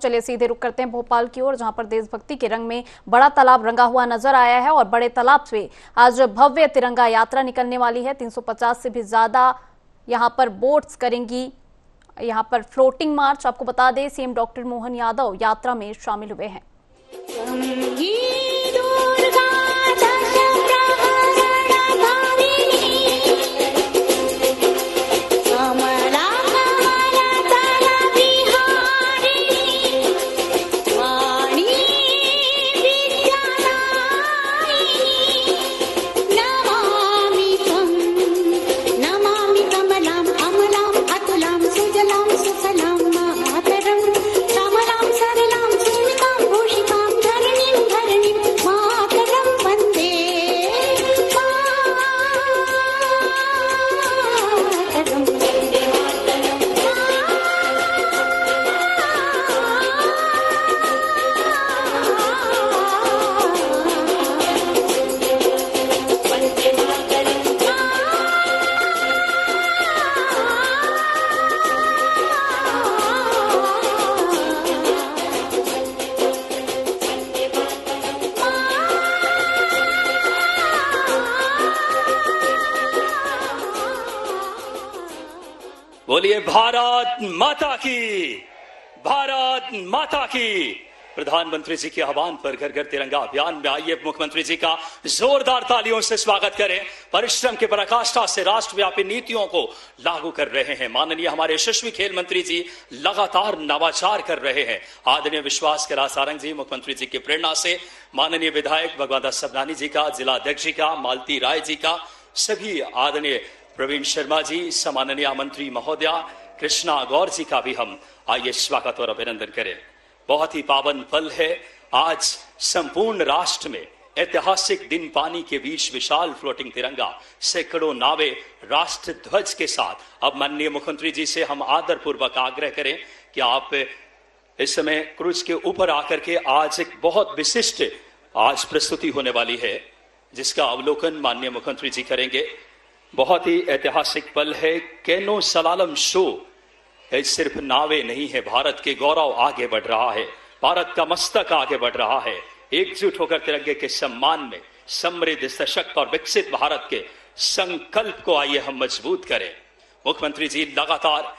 चलिए सीधे रुक करते हैं भोपाल की ओर, जहां पर देशभक्ति के रंग में बड़ा तालाब रंगा हुआ नजर आया है और बड़े तालाब से आज भव्य तिरंगा यात्रा निकलने वाली है। 350 से भी ज्यादा यहां पर बोट्स करेंगी यहां पर फ्लोटिंग मार्च। आपको बता दें सीएम डॉक्टर मोहन यादव यात्रा में शामिल हुए हैं। बोलिए भारत माता की, भारत माता की। प्रधानमंत्री जी के आह्वान पर घर घर तिरंगा अभियान में आइए मुख्यमंत्री जी का जोरदार तालियों से स्वागत करें। परिश्रम की पराकाष्ठा से राष्ट्रव्यापी नीतियों को लागू कर रहे हैं। माननीय हमारे यशस्वी खेल मंत्री जी लगातार नवाचार कर रहे हैं। आदरणीय विश्वास करा सारंग जी मुख्यमंत्री जी की प्रेरणा से, माननीय विधायक भगवान दास सबनानी जी का, जिला अध्यक्ष जी का, मालती राय जी का, सभी आदरणीय प्रवीण शर्मा जी, सम्माननीय मंत्री महोदया कृष्णा गौर जी का भी हम आइए स्वागत और अभिनंदन करें। बहुत ही पावन पल है आज संपूर्ण राष्ट्र में। ऐतिहासिक दिन, पानी के बीच विशाल फ्लोटिंग तिरंगा, सैकड़ों नावे राष्ट्र ध्वज के साथ। अब माननीय मुख्यमंत्री जी से हम आदर पूर्वक आग्रह करें कि आप इस समय क्रूज के ऊपर आकर के आज एक बहुत विशिष्ट आज प्रस्तुति होने वाली है जिसका अवलोकन माननीय मुख्यमंत्री जी करेंगे। बहुत ही ऐतिहासिक पल है। कैनो सलालम शो सिर्फ नावे नहीं है, भारत के गौरव आगे बढ़ रहा है, भारत का मस्तक आगे बढ़ रहा है। एकजुट होकर तिरंगे के सम्मान में समृद्ध, सशक्त और विकसित भारत के संकल्प को आइए हम मजबूत करें। मुख्यमंत्री जी लगातार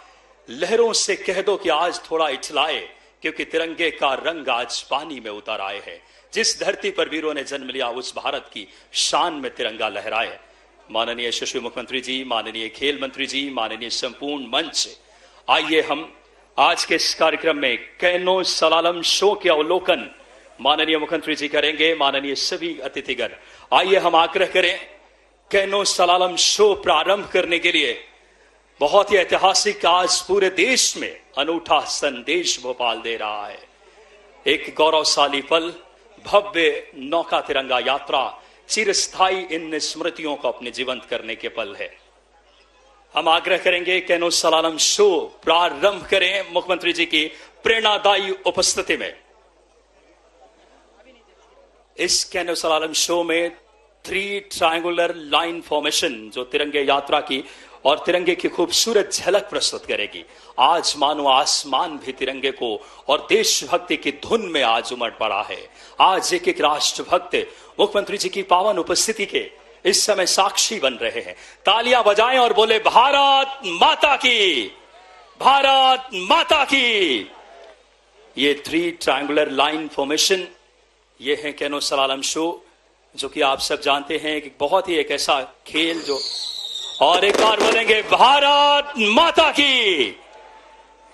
लहरों से कह दो कि आज थोड़ा इछलाए, क्योंकि तिरंगे का रंग आज पानी में उतर आए हैं। जिस धरती पर वीरों ने जन्म लिया उस भारत की शान में तिरंगा लहराए। माननीय यशस्वी मुख्यमंत्री जी, माननीय खेल मंत्री जी, माननीय संपूर्ण मंच, आइए हम आज के इस कार्यक्रम में कैनो सलालम शो के अवलोकन माननीय मुख्यमंत्री जी करेंगे। माननीय सभी अतिथिगण, आइए हम आग्रह करें। कैनो सलालम शो प्रारंभ करने के लिए बहुत ही ऐतिहासिक आज पूरे देश में अनूठा संदेश भोपाल दे रहा है। एक गौरवशाली पल, भव्य नौका तिरंगा यात्रा, चिरस्थायी इन स्मृतियों को अपने जीवंत करने के पल है। हम आग्रह करेंगे कैनो सलालम शो प्रारंभ करें मुख्यमंत्री जी की प्रेरणादायी उपस्थिति में। इस कैनो सलालम शो में 3 ट्रायंगुलर लाइन फॉर्मेशन जो तिरंगे यात्रा की और तिरंगे की खूबसूरत झलक प्रस्तुत करेगी। आज मानो आसमान भी तिरंगे को और देशभक्ति की धुन में आज उमड़ पड़ा है। आज एक एक राष्ट्रभक्त मुख्यमंत्री जी की पावन उपस्थिति के इस समय साक्षी बन रहे हैं। तालियां बजाएं और बोले भारत माता की, भारत माता की। ये 3 ट्रायंगुलर लाइन फॉर्मेशन, ये है कैनो सलालम शो, जो कि आप सब जानते हैं कि बहुत ही एक ऐसा खेल जो, और एक बार बोलेंगे भारत माता की।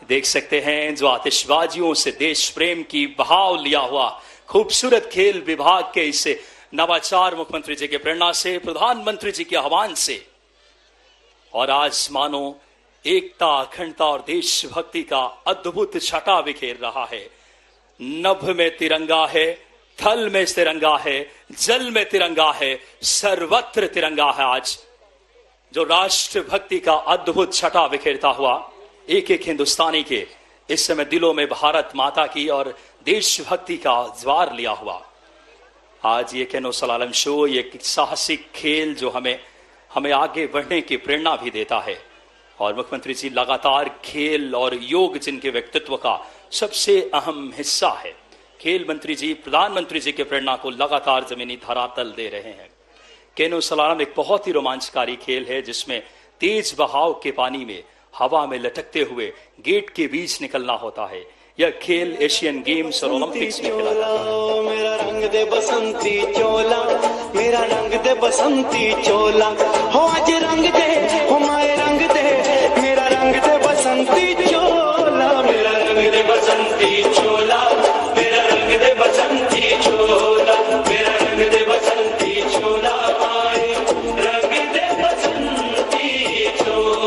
देख सकते हैं जो आतिशबाजियों से देश प्रेम की बहाव लिया हुआ खूबसूरत खेल विभाग के इस नवाचार मुख्यमंत्री जी के प्रेरणा से, प्रधानमंत्री जी के आह्वान से, और आज मानो एकता, अखंडता और देशभक्ति का अद्भुत छटा बिखेर रहा है। नभ में तिरंगा है, थल में तिरंगा है, जल में तिरंगा है, सर्वत्र तिरंगा है। आज जो राष्ट्रभक्ति का अद्भुत छटा बिखेरता हुआ एक एक हिंदुस्तानी के इस समय दिलों में भारत माता की और देशभक्ति का ज्वार लिया हुआ। आज ये कैनो सलालम शो, ये साहसिक खेल जो हमें आगे बढ़ने की प्रेरणा भी देता है। और मुख्यमंत्री जी लगातार खेल और योग जिनके व्यक्तित्व का सबसे अहम हिस्सा है। खेल मंत्री जी प्रधानमंत्री जी के प्रेरणा को लगातार जमीनी धरातल दे रहे हैं। कैनो सलालम एक बहुत ही रोमांचकारी खेल है जिसमें तेज बहाव के पानी में हवा में लटकते हुए गेट के बीच निकलना होता है। यह खेल एशियन गेम्स और ओलंपिक्स में खेला जाता है। मेरा रंग दे बसंती चोला, मेरा रंग दे बसंती चोला, हो आज रंग दे, हो माए रंग दे, मेरा रंग दे बसंती चोला, मेरा रंग दे बसंती चोला, मेरा रंग दे बसंती चोला, मेरा रंग दे बसंती चोला, माए रंग दे बसंती चोला।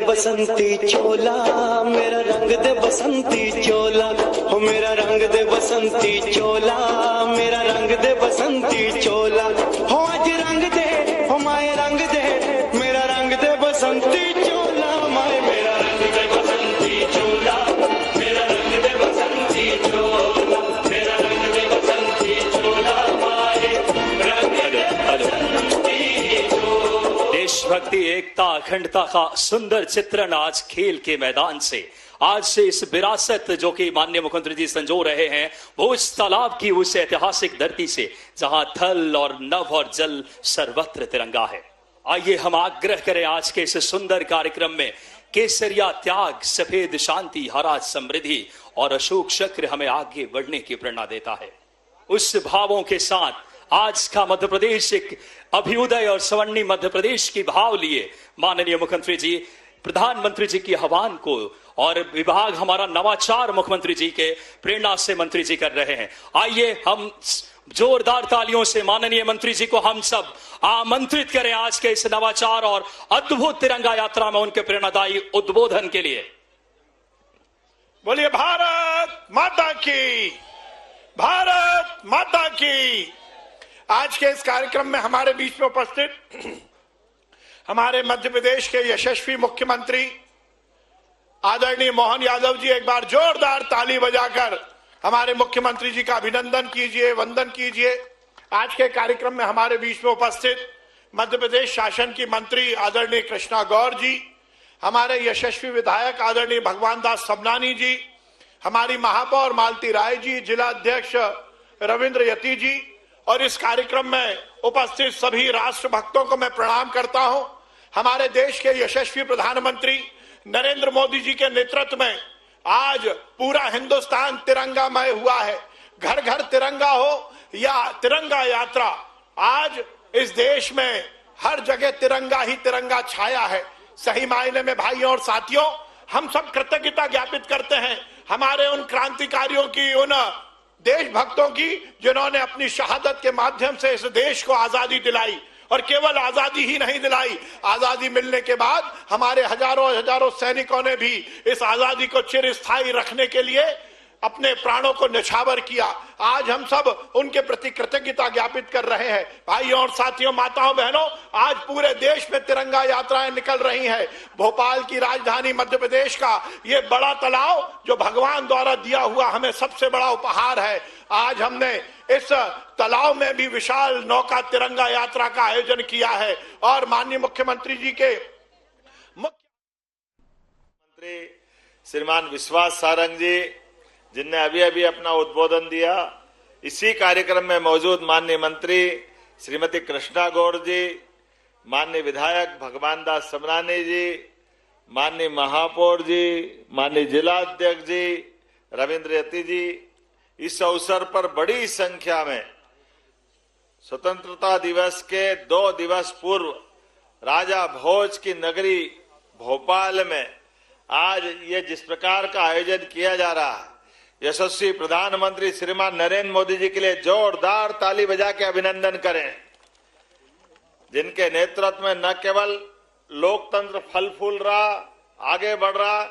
बसंती चोला, मेरा रंग दे बसंती चोला, हो मेरा रंग दे बसंती चोला, मेरा रंग दे बसंती चोला, हो आज रंग दे, हो माए रंग दे, मेरा रंग दे बसंती चोला, माए मेरा रंग दे बसंती चोला, मेरा रंग दे बसंती चोला, मेरा रंग दे बसंती चोला, माए रंग दे बसंती चोला। देशभक्ति, एकता, अखंडता का सुंदर चित्रण आज खेल के मैदान से, आज से इस विरासत जो कि माननीय मुख्यमंत्री जी संजो रहे हैं, वो उस तालाब की, उस ऐतिहासिक धरती से जहां थल और नभ और जल सर्वत्र तिरंगा है। आइए हम आग्रह करें आज के इस सुंदर कार्यक्रम में, केसरिया त्याग, सफेद शांति, हरा समृद्धि और अशोक चक्र हमें आगे बढ़ने की प्रेरणा देता है। उस भावों के साथ आज का मध्य प्रदेश एक अभ्युदय और स्वर्णिम मध्य प्रदेश की भाव लिए माननीय मुख्यमंत्री जी, प्रधानमंत्री जी की आह्वान को और विभाग हमारा नवाचार मुख्यमंत्री जी के प्रेरणा से मंत्री जी कर रहे हैं। आइए हम जोरदार तालियों से माननीय मंत्री जी को हम सब आमंत्रित करें आज के इस नवाचार और अद्भुत तिरंगा यात्रा में उनके प्रेरणादायी उद्बोधन के लिए। बोलिए भारत माता की, भारत माता की। आज के इस कार्यक्रम में हमारे बीच में उपस्थित हमारे मध्य प्रदेश के यशस्वी मुख्यमंत्री आदरणीय मोहन यादव जी, एक बार जोरदार ताली बजाकर हमारे मुख्यमंत्री जी का अभिनंदन कीजिए, वंदन कीजिए। आज के कार्यक्रम में हमारे बीच में उपस्थित मध्य प्रदेश शासन की मंत्री आदरणीय कृष्णा गौर जी, हमारे यशस्वी विधायक आदरणीय भगवान दास सबनानी जी, हमारी महापौर मालती राय जी, जिला अध्यक्ष रविंद्र यति जी और इस कार्यक्रम में उपस्थित सभी राष्ट्र भक्तों को मैं प्रणाम करता हूं। हमारे देश के यशस्वी प्रधानमंत्री नरेंद्र मोदी जी के नेतृत्व में आज पूरा हिंदुस्तान तिरंगामय हुआ है। घर घर तिरंगा हो या तिरंगा यात्रा, आज इस देश में हर जगह तिरंगा ही तिरंगा छाया है। सही मायने में भाइयों और साथियों, हम सब कृतज्ञता ज्ञापित करते हैं हमारे उन क्रांतिकारियों की, उन देशभक्तों की, जिन्होंने अपनी शहादत के माध्यम से इस देश को आजादी दिलाई। और केवल आजादी ही नहीं दिलाई, आजादी मिलने के बाद हमारे हजारों सैनिकों ने भी इस आजादी को चिरस्थायी रखने के लिए अपने प्राणों को न्यौछावर किया। आज हम सब उनके प्रति कृतज्ञता ज्ञापित कर रहे हैं। भाइयों और साथियों, माताओं बहनों, आज पूरे देश में तिरंगा यात्राएं निकल रही हैं। भोपाल की राजधानी मध्य प्रदेश का ये बड़ा तालाब जो भगवान द्वारा दिया हुआ हमें सबसे बड़ा उपहार है, आज हमने इस तालाब में भी विशाल नौका तिरंगा यात्रा का आयोजन किया है। और माननीय मुख्यमंत्री जी के मुख्यमंत्री श्रीमान विश्वास सारंग जी, जिनने अभी अभी अपना उद्बोधन दिया, इसी कार्यक्रम में मौजूद माननीय मंत्री श्रीमती कृष्णा गौड़ जी, माननीय विधायक भगवान दास समरानी जी, माननीय महापौर जी, माननीय जिला अध्यक्ष जी रविंद्र यति जी, इस अवसर पर बड़ी संख्या में स्वतंत्रता दिवस के 2 दिवस पूर्व राजा भोज की नगरी भोपाल में आज ये जिस प्रकार का आयोजन किया जा रहा है, यशस्वी प्रधानमंत्री श्रीमान नरेंद्र मोदी जी के लिए जोरदार ताली बजा के अभिनंदन करें, जिनके नेतृत्व में न केवल लोकतंत्र फल फूल रहा, आगे बढ़ रहा,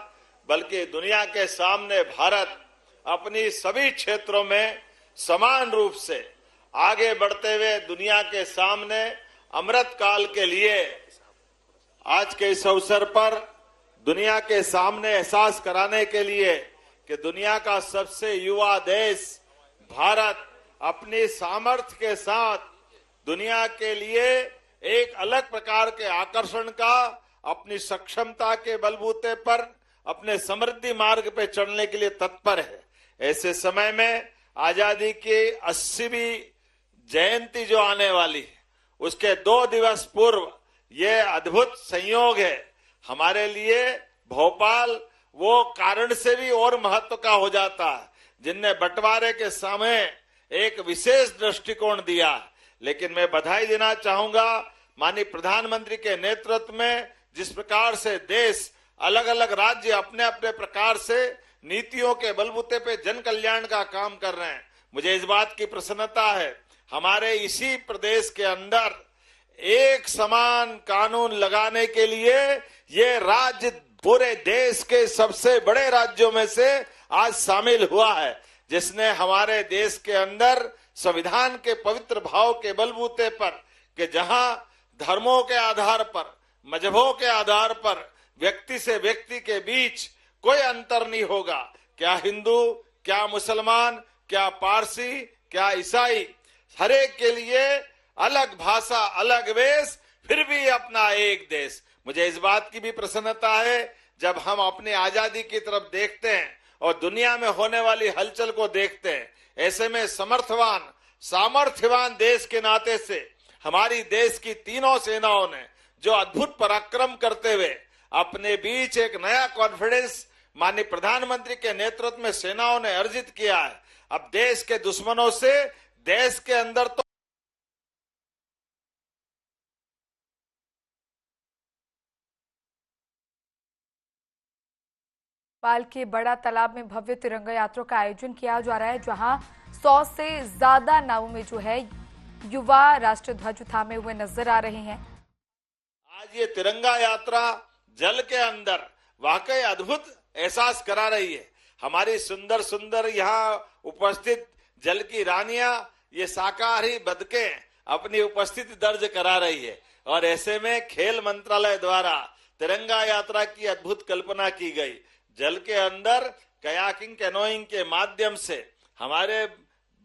बल्कि दुनिया के सामने भारत अपनी सभी क्षेत्रों में समान रूप से आगे बढ़ते हुए दुनिया के सामने अमृत काल के लिए आज के इस अवसर पर दुनिया के सामने एहसास कराने के लिए कि दुनिया का सबसे युवा देश भारत अपनी सामर्थ्य के साथ दुनिया के लिए एक अलग प्रकार के आकर्षण का, अपनी सक्षमता के बलबूते पर अपने समृद्धि मार्ग पे चढ़ने के लिए तत्पर है। ऐसे समय में आजादी की 80वीं जयंती जो आने वाली है, उसके 2 दिवस पूर्व ये अद्भुत संयोग है हमारे लिए। भोपाल वो कारण से भी और महत्व का हो जाता है, जिनने बंटवारे के समय एक विशेष दृष्टिकोण दिया। लेकिन मैं बधाई देना चाहूंगा माननीय प्रधानमंत्री के नेतृत्व में, जिस प्रकार से देश अलग अलग राज्य अपने अपने प्रकार से नीतियों के बलबूते पे जन कल्याण का काम कर रहे हैं। मुझे इस बात की प्रसन्नता है, हमारे इसी प्रदेश के अंदर एक समान कानून लगाने के लिए ये राज्य पूरे देश के सबसे बड़े राज्यों में से आज शामिल हुआ है, जिसने हमारे देश के अंदर संविधान के पवित्र भाव के बलबूते पर कि जहां धर्मों के आधार पर, मजहबों के आधार पर व्यक्ति से व्यक्ति के बीच कोई अंतर नहीं होगा, क्या हिंदू, क्या मुसलमान, क्या पारसी, क्या ईसाई, हर एक के लिए अलग भाषा, अलग वेश, फिर भी अपना एक देश। मुझे इस बात की भी प्रसन्नता है जब हम अपनी आजादी की तरफ देखते हैं और दुनिया में होने वाली हलचल को देखते हैं। ऐसे में समर्थवान, सामर्थ्यवान देश के नाते से हमारी देश की तीनों सेनाओं ने जो अद्भुत पराक्रम करते हुए अपने बीच एक नया कॉन्फिडेंस माननीय प्रधानमंत्री के नेतृत्व में सेनाओं ने अर्जित किया है। अब देश के दुश्मनों से देश के अंदर तो भोपाल के बड़ा तालाब में भव्य तिरंगा यात्रा का आयोजन किया जा रहा है, जहां 100 से ज्यादा नावों में जो है युवा राष्ट्रीय ध्वज थामे हुए नजर आ रहे हैं। आज ये तिरंगा यात्रा जल के अंदर वाकई अद्भुत एहसास करा रही है। हमारी सुंदर सुंदर यहाँ उपस्थित जल की रानियां, ये शाकाहारी बतखें अपनी उपस्थिति दर्ज करा रही है। और ऐसे में खेल मंत्रालय द्वारा तिरंगा यात्रा की अद्भुत कल्पना की गई। जल के अंदर कयाकिंग, कैनोइंग के माध्यम से हमारे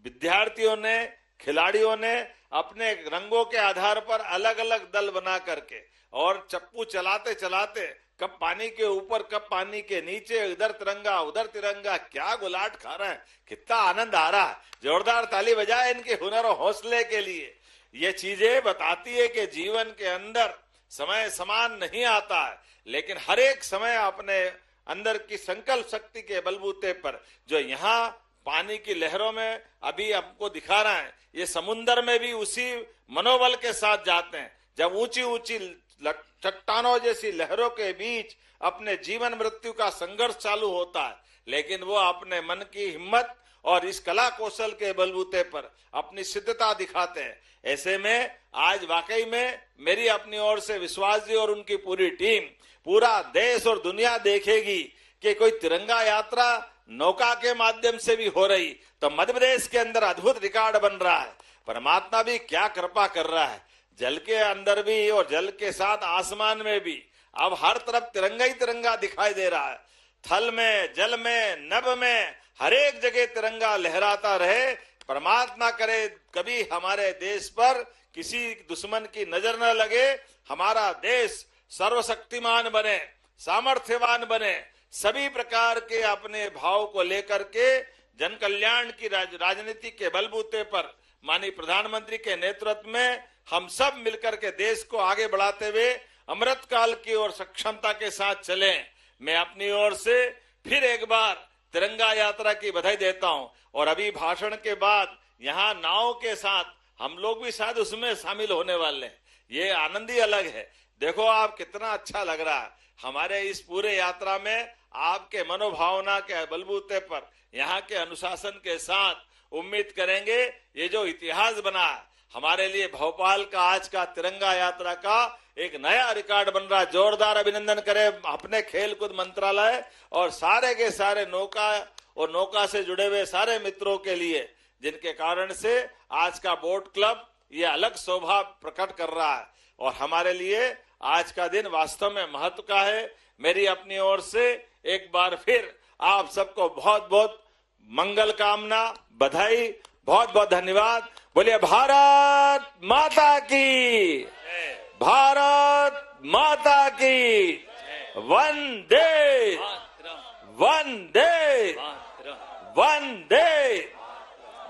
विद्यार्थियों ने, खिलाड़ियों ने अपने रंगों के आधार पर अलग अलग दल बना करके और चप्पू चलाते चलाते कब पानी के ऊपर, कब पानी के नीचे, इधर तिरंगा उधर तिरंगा, क्या गुलाट खा रहे हैं, कितना आनंद आ रहा है। जोरदार ताली बजाए इनके हुनर और हौसले के लिए। ये चीजें बताती है कि जीवन के अंदर समय समान नहीं आता है, लेकिन हर एक समय अपने अंदर की संकल्प शक्ति के बलबूते पर जो यहाँ पानी की लहरों में अभी आपको दिखा रहा है, ये समुन्दर में भी उसी मनोबल के साथ जाते हैं। जब ऊंची ऊंची चट्टानों जैसी लहरों के बीच अपने जीवन मृत्यु का संघर्ष चालू होता है, लेकिन वो अपने मन की हिम्मत और इस कला कौशल के बलबूते पर अपनी सिद्धता दिखाते हैं। ऐसे में आज वाकई में मेरी अपनी ओर से विश्वास जी और उनकी पूरी टीम, पूरा देश और दुनिया देखेगी कि कोई तिरंगा यात्रा नौका के माध्यम से भी हो रही, तो मध्य प्रदेश के अंदर अद्भुत रिकॉर्ड बन रहा है। परमात्मा भी क्या कृपा कर रहा है, जल के अंदर भी और जल के साथ आसमान में भी अब हर तरफ तिरंगा ही तिरंगा दिखाई दे रहा है। थल में, जल में, नभ में, हर एक जगह तिरंगा लहराता रहे। परमात्मा करे कभी हमारे देश पर किसी दुश्मन की नजर न लगे, हमारा देश सर्वशक्तिमान बने, सामर्थ्यवान बने, सभी प्रकार के अपने भाव को लेकर के जन कल्याण की राजनीति के बलबूते पर माननीय प्रधानमंत्री के नेतृत्व में हम सब मिलकर के देश को आगे बढ़ाते हुए अमृत काल की ओर सक्षमता के साथ चलें। मैं अपनी ओर से फिर एक बार तिरंगा यात्रा की बधाई देता हूं। और अभी भाषण के बाद यहाँ नाव के साथ हम लोग भी शायद उसमें शामिल होने वाले हैं। ये आनंद ही अलग है। देखो आप कितना अच्छा लग रहा है। हमारे इस पूरे यात्रा में आपके मनोभावना के बलबूते पर, यहाँ के अनुशासन के साथ उम्मीद करेंगे ये जो इतिहास बना है हमारे लिए भोपाल का आज का तिरंगा यात्रा का एक नया रिकॉर्ड बन रहा है। जोरदार अभिनंदन करें अपने खेलकूद मंत्रालय और सारे के सारे नौका और नौका से जुड़े हुए सारे मित्रों के लिए, जिनके कारण से आज का बोट क्लब ये अलग शोभा प्रकट कर रहा है। और हमारे लिए आज का दिन वास्तव में महत्व का है। मेरी अपनी ओर से एक बार फिर आप सबको बहुत बहुत मंगल कामना, बधाई, बहुत बहुत धन्यवाद। बोलिए भारत माता की, भारत माता की, वंदे वंदे वंदे।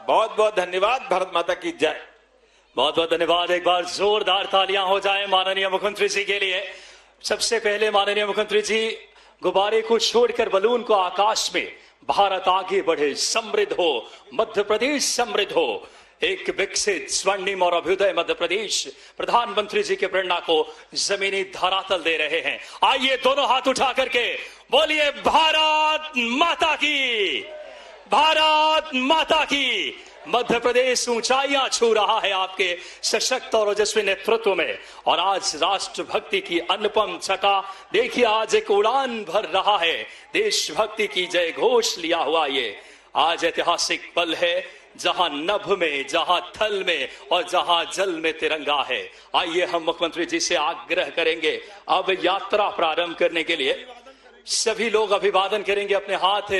बहुत बहुत धन्यवाद। भारत माता की जय। बहुत बहुत धन्यवाद। एक बार जोरदार तालियां हो जाए माननीय मुख्यमंत्री जी के लिए। सबसे पहले माननीय मुख्यमंत्री जी गुब्बारे को छोड़कर बलून को आकाश में, भारत आगे बढ़े, समृद्ध हो, मध्य प्रदेश समृद्ध हो, एक विकसित स्वर्णिम और अभ्युदय मध्य प्रदेश प्रधानमंत्री जी के प्रेरणा को जमीनी धरातल दे रहे हैं। आइए दोनों हाथ उठा करके बोलिए भारत माता की, भारत माता की। मध्य प्रदेश ऊंचाइयां छू रहा है आपके सशक्त और ओजस्वी नेतृत्व में। और आज राष्ट्रभक्ति की अनुपम छटा देखिए, आज एक उड़ान भर रहा है देशभक्ति की जय घोष लिया हुआ। ये आज ऐतिहासिक पल है जहां नभ में, जहां थल में और जहां जल में तिरंगा है। आइए हम मुख्यमंत्री जी से आग्रह करेंगे अब यात्रा प्रारंभ करने के लिए सभी लोग अभिवादन करेंगे अपने हाथ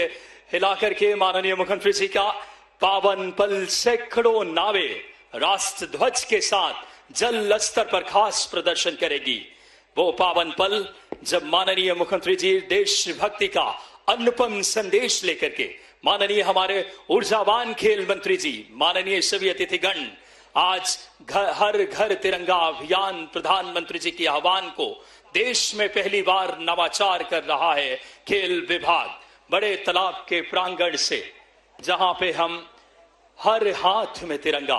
हिलाकर के माननीय मुख्यमंत्री जी का। पावन पल सैकड़ों नावे राष्ट्र ध्वज के साथ जल स्तर पर खास प्रदर्शन करेगी। वो पावन पल जब माननीय मुख्यमंत्री जी देशभक्ति का अनुपम संदेश लेकर के, माननीय हमारे ऊर्जावान खेल मंत्री जी, माननीय सभी अतिथिगण, आज हर घर तिरंगा अभियान प्रधानमंत्री जी के आह्वान को देश में पहली बार नवाचार कर रहा है खेल विभाग। बड़े तालाब के प्रांगण से, जहां पे हम हर हाथ में तिरंगा,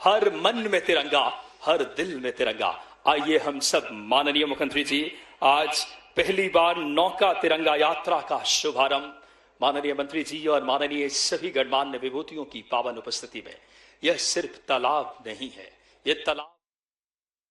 हर मन में तिरंगा, हर दिल में तिरंगा। आइए हम सब माननीय मुख्यमंत्री जी आज पहली बार नौका तिरंगा यात्रा का शुभारंभ माननीय मंत्री जी और माननीय सभी गणमान्य विभूतियों की पावन उपस्थिति में। यह सिर्फ तालाब नहीं है, यह तालाब